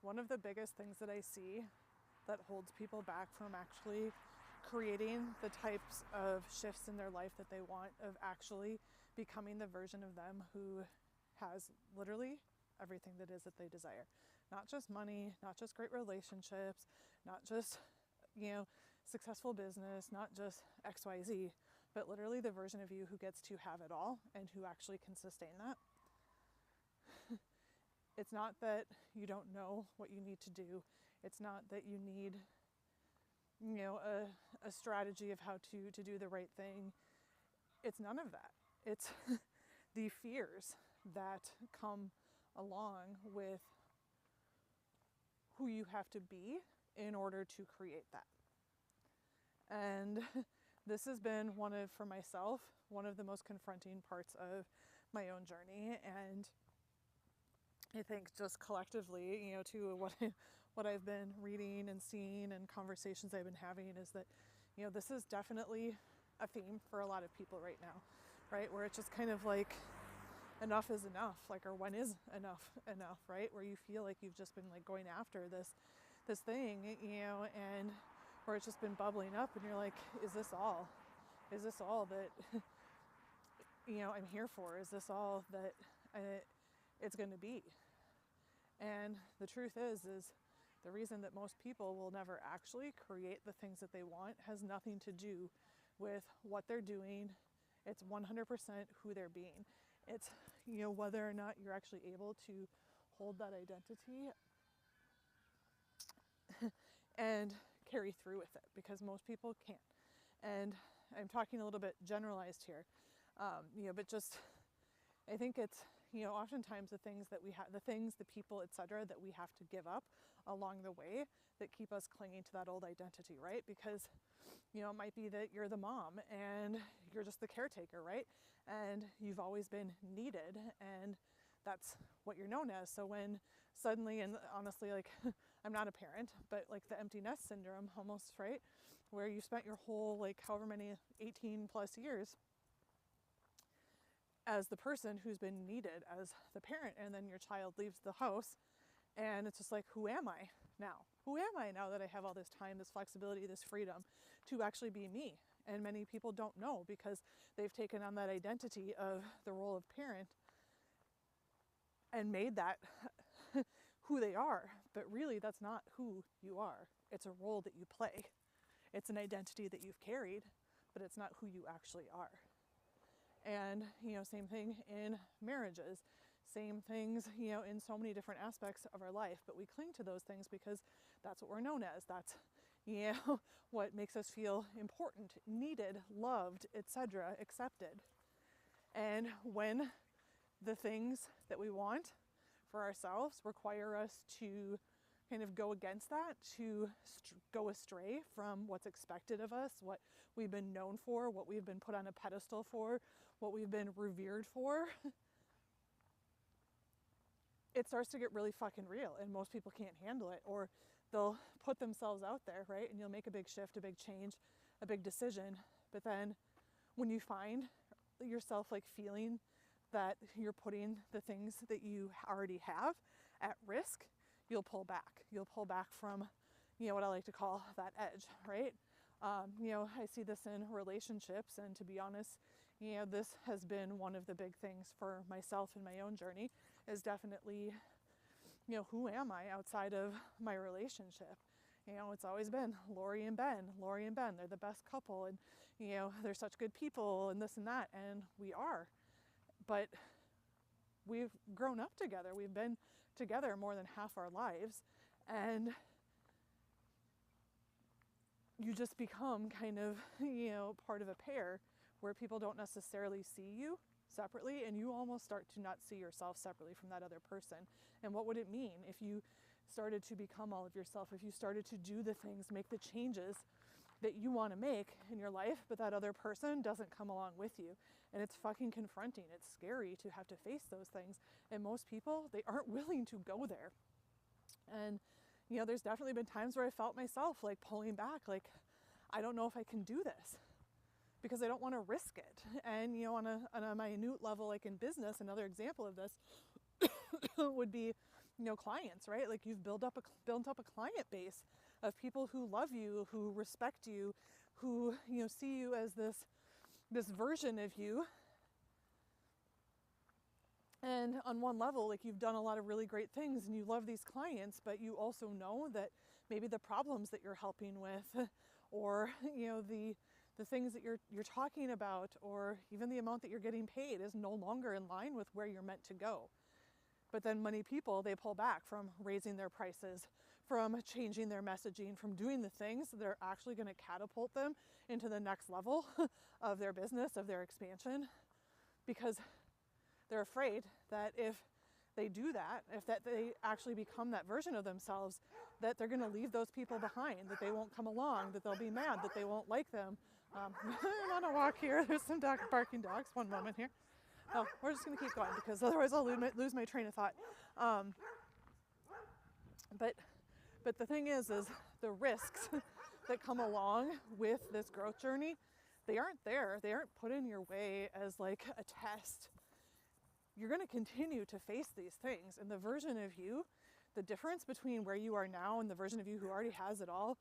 one of the biggest things that I see that holds people back from actually creating the types of shifts in their life that they want, of actually becoming the version of them who has literally everything that is that they desire. Not just money, not just great relationships, not just, successful business, not just XYZ, but literally the version of you who gets to have it all and who actually can sustain that. It's not that you don't know what you need to do. It's not that you need, a strategy of how to do the right thing. It's none of that. It's the fears that come along with who you have to be in order to create that. And this has been for myself, one of the most confronting parts of my own journey. And I think just collectively, to what I've been reading and seeing and conversations I've been having is that, this is definitely a theme for a lot of people right now, right? Where it's just kind of like enough is enough, like, or when is enough, right? Where you feel like you've just been like going after this thing, and where it's just been bubbling up and you're like, is this all that, I'm here for? Is this all that it's going to be? And the truth is the reason that most people will never actually create the things that they want has nothing to do with what they're doing. It's 100% who they're being. It's, whether or not you're actually able to hold that identity and carry through with it, because most people can't. And I'm talking a little bit generalized here, but just, I think it's, oftentimes the things that we have, the people, etc., that we have to give up along the way that keep us clinging to that old identity, right? Because, it might be that you're the mom and you're just the caretaker, right? And you've always been needed, and that's what you're known as. So when suddenly, and honestly, like, I'm not a parent, but like the empty nest syndrome almost, right? Where you spent your whole, like, however many 18 plus years as the person who's been needed as the parent, and then your child leaves the house and it's just like, who am I now? Who am I now that I have all this time, this flexibility, this freedom to actually be me? And many people don't know because they've taken on that identity of the role of parent and made that who they are. But really, that's not who you are. It's a role that you play. It's an identity that you've carried, but it's not who you actually are. And, same thing in marriages, same things, in so many different aspects of our life. But we cling to those things because that's what we're known as. That's, what makes us feel important, needed, loved, etc., accepted. And when the things that we want for ourselves require us to kind of go against that, to go astray from what's expected of us, what we've been known for, what we've been put on a pedestal for, what we've been revered for, it starts to get really fucking real, and most people can't handle it, or they'll put themselves out there, right? And you'll make a big shift, a big change, a big decision, but then when you find yourself like feeling that you're putting the things that you already have at risk, you'll pull back. You'll pull back from, what I like to call that edge, right? I see this in relationships, and to be honest, this has been one of the big things for myself in my own journey, is definitely, who am I outside of my relationship? It's always been Lori and Ben, they're the best couple, and, they're such good people, and this and that, and we are. But we've grown up together. We've been together more than half our lives, and you just become kind of, part of a pair where people don't necessarily see you separately, and you almost start to not see yourself separately from that other person. And what would it mean if you started to become all of yourself, if you started to do the things, make the changes that you want to make in your life, but that other person doesn't come along with you? And it's fucking confronting. It's scary to have to face those things. And most people, they aren't willing to go there. And, there's definitely been times where I felt myself like pulling back, like, I don't know if I can do this because I don't want to risk it. And, on a minute level, like in business, another example of this would be, clients, right? Like you've built up a client base of people who love you, who respect you, who, see you as this version of you. And on one level, like you've done a lot of really great things and you love these clients, but you also know that maybe the problems that you're helping with, or, the things that you're talking about, or even the amount that you're getting paid is no longer in line with where you're meant to go. But then many people, they pull back from raising their prices, from changing their messaging, from doing the things that are actually going to catapult them into the next level of their business, of their expansion, because they're afraid that if they do that, if that they actually become that version of themselves, that they're going to leave those people behind, that they won't come along, that they'll be mad, that they won't like them. I'm on a walk here. There's some barking dogs. One moment here. Oh, we're just going to keep going because otherwise I'll lose my train of thought. But the thing is the risks that come along with this growth journey, they aren't there. They aren't put in your way as like a test. You're going to continue to face these things. And the version of you, the difference between where you are now and the version of you who already has it all,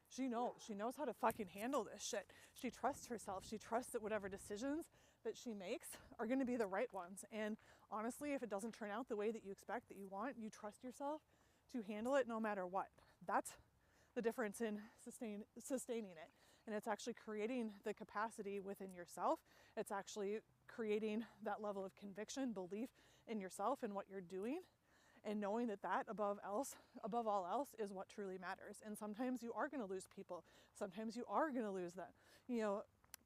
she knows how to fucking handle this shit. She trusts herself. She trusts that whatever decisions that she makes are going to be the right ones. And honestly, if it doesn't turn out the way that you expect, that you want, you trust yourself to handle it no matter what. That's the difference in sustaining it. And it's actually creating the capacity within yourself. It's actually creating that level of conviction, belief in yourself and what you're doing, and knowing that above all else is what truly matters. And sometimes you are going to lose people. Sometimes you are going to lose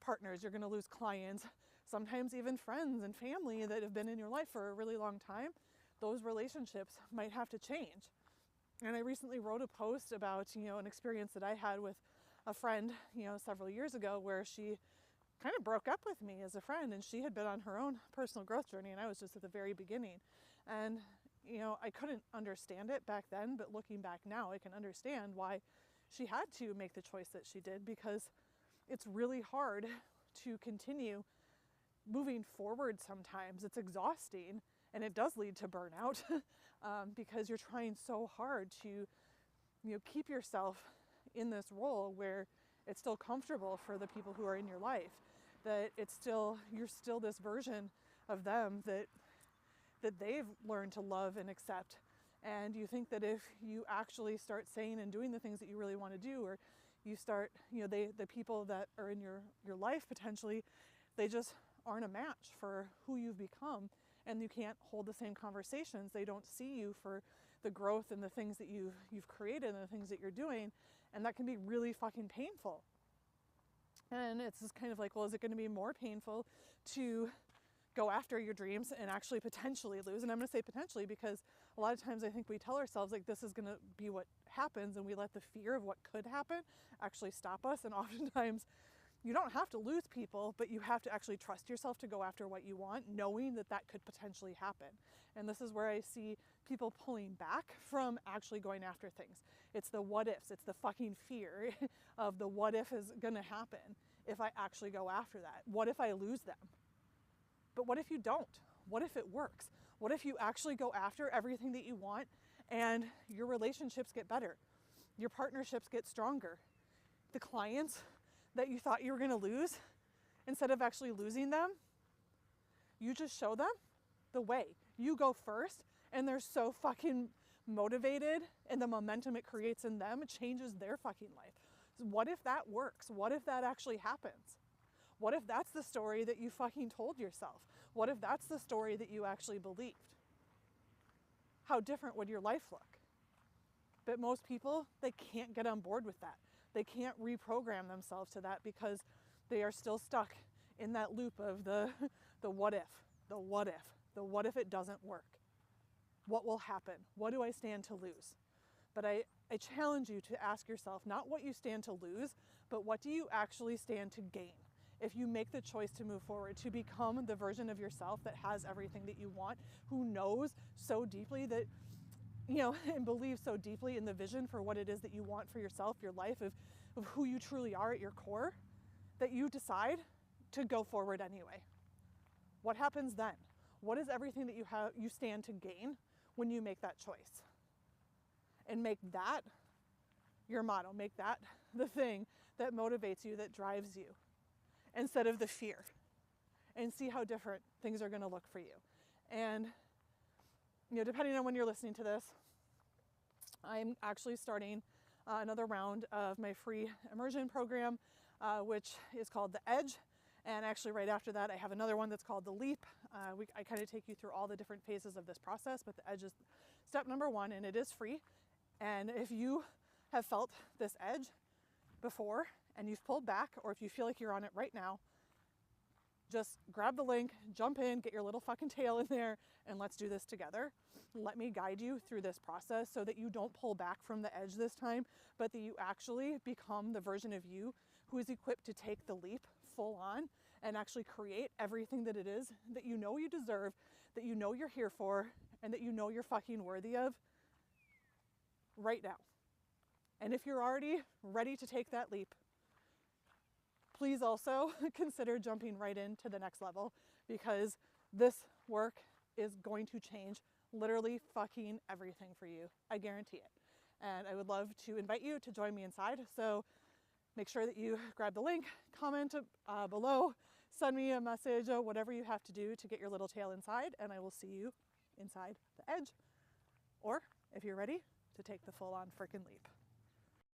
partners. You're going to lose clients. Sometimes even friends and family that have been in your life for a really long time. Those relationships might have to change. And I recently wrote a post about, an experience that I had with a friend, several years ago, where she kind of broke up with me as a friend, and she had been on her own personal growth journey, and I was just at the very beginning. And, I couldn't understand it back then, but looking back now, I can understand why she had to make the choice that she did, because it's really hard to continue moving forward sometimes. It's exhausting, and it does lead to burnout because you're trying so hard to, keep yourself in this role where it's still comfortable for the people who are in your life, that you're still this version of them that they've learned to love and accept. And you think that if you actually start saying and doing the things that you really want to do, or you start, the people that are in your life potentially, they just aren't a match for who you've become, and you can't hold the same conversations. They don't see you for the growth and the things that you've created and the things that you're doing, and that can be really fucking painful. And it's just kind of like, well, is it going to be more painful to go after your dreams and actually potentially lose? And I'm going to say potentially, because a lot of times I think we tell ourselves like this is going to be what happens, and we let the fear of what could happen actually stop us. And oftentimes you don't have to lose people, but you have to actually trust yourself to go after what you want, knowing that could potentially happen. And this is where I see people pulling back from actually going after things. It's the what ifs. It's the fucking fear of the what if is going to happen if I actually go after that. What if I lose them? But what if you don't? What if it works? What if you actually go after everything that you want and your relationships get better? Your partnerships get stronger. The clients that you thought you were going to lose, instead of actually losing them, you just show them the way. You go first, and they're so fucking motivated, and the momentum it creates in them changes their fucking life. So what if that works? What if that actually happens? What if that's the story that you fucking told yourself? What if that's the story that you actually believed? How different would your life look? But most people, they can't get on board with that. They can't reprogram themselves to that because they are still stuck in that loop of the what if it doesn't work? What will happen? What do I stand to lose? But I challenge you to ask yourself not what you stand to lose, but what do you actually stand to gain? If you make the choice to move forward, to become the version of yourself that has everything that you want, who knows so deeply that, and believes so deeply in the vision for what it is that you want for yourself, your life, of who you truly are at your core, that you decide to go forward anyway. What happens then? What is everything that you stand to gain when you make that choice. And make that your motto. Make that the thing that motivates you, that drives you, instead of the fear. And see how different things are going to look for you. And, you know, depending on when you're listening to this, I'm actually starting another round of my free immersion program, which is called The Edge. And actually right after that, I have another one that's called The Leap. I kind of take you through all the different phases of this process, but The Edge is step number one, and it is free. And if you have felt this edge before and you've pulled back, or if you feel like you're on it right now, just grab the link, jump in, get your little fucking tail in there, and let's do this together. Let me guide you through this process so that you don't pull back from the edge this time, but that you actually become the version of you who is equipped to take the leap full on and actually create everything that it is that you know you deserve, that you know you're here for, and that you know you're fucking worthy of right now. And if you're already ready to take that leap, please also consider jumping right into the next level, because this work is going to change literally fucking everything for you. I guarantee it. And I would love to invite you to join me inside. So make sure that you grab the link, comment below, send me a message, whatever you have to do to get your little tail inside, and I will see you inside the edge. Or if you're ready to take the full on frickin' leap.